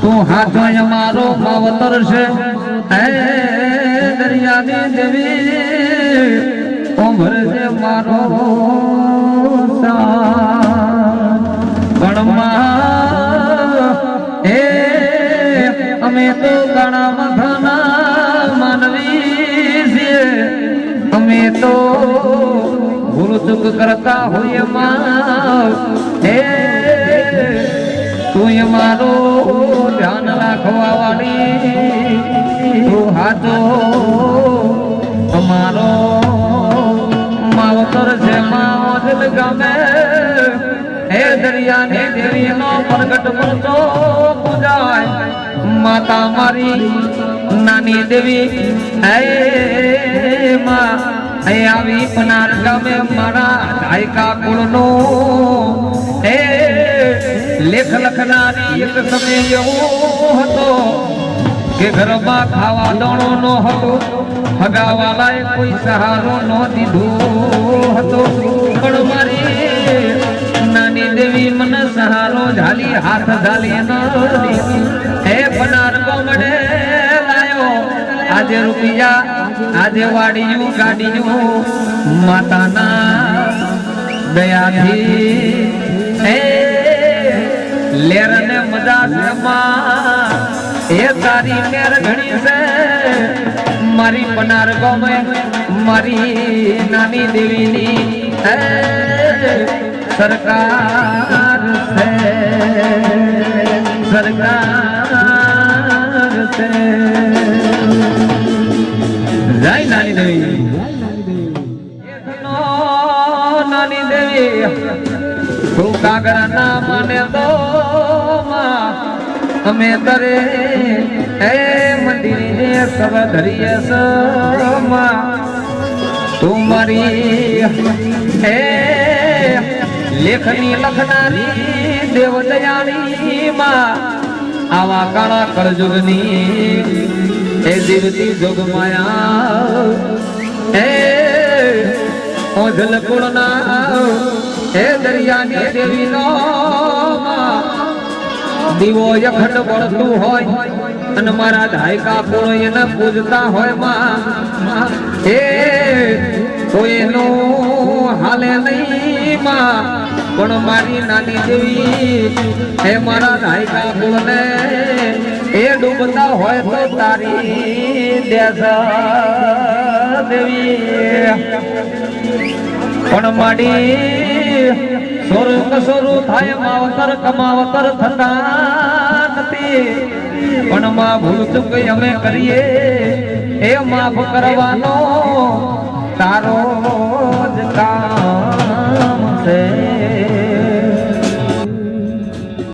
તું હાથો અમારો માવતર છે હે દરિયાની દેવી ઉમર છે મારો હે અમે તો ઘણા મથાના માનવી છીએ અમે તો ભૂલ ચૂક કરતા હોઈએ માં હે તું અમારો ધ્યાન રાખવા વાળી તું હાથો અમારો માવતર છે માવતર ગમે હે દરિયાની દેવીનો પ્રગટ પડતો પૂજાય માતા મારી નાની દેવી હે માં હે આવી પનાર ગામે મારા ધાયકા કુળનો હે લેખ લખનારી એક સમય એવો હતો કે ઘરમાં ખાવા દાણો નો હતો હગાવાલાએ કોઈ સહારો ન દીધો હતો પણ મારી નાની દેવી મને સહારો ઝાલી હાથ ઝાલી ન હે પનાર કોમડે લાયો આજે રૂપિયા આજે વાડીયું ગાડીયું માતાના દયાથી હે લેર ને મજા છે માં એ તારી મેર ઘણી છે મારી પનાર ગમે મારી નાની દેવીની સરકાર છે સરકાર છે જય નાની દેવી નાની દેવી તું કાગર ના મને દો અમે તરે હે મંદિરે સબ ધરીએ સમા તું મારી હે લેખની લખનારી દેવ દયાળી માં આવા કાળા કળજુગની હે જીવતી જોગ માયા હે ઓઝલ કુળના હે દરિયાની દેવીનો દીવો અખંડ બળતું હોય અને મારા ધાયકા કોળો એને પૂજતા હોય માં હે તો એનું હાલે નહીં માં પણ મારી નાની દેવી હે મારા ધાયકા કોળને એ ડૂબતા હોય તો તારી દેશ દેવી પણ મારી સ્વરૂપ થાય માવતર કમાવતર થતા નથી પણ માં ભૂલ ચૂક અમે કરીએ એ માફ કરવાનો તારો જ કામ છે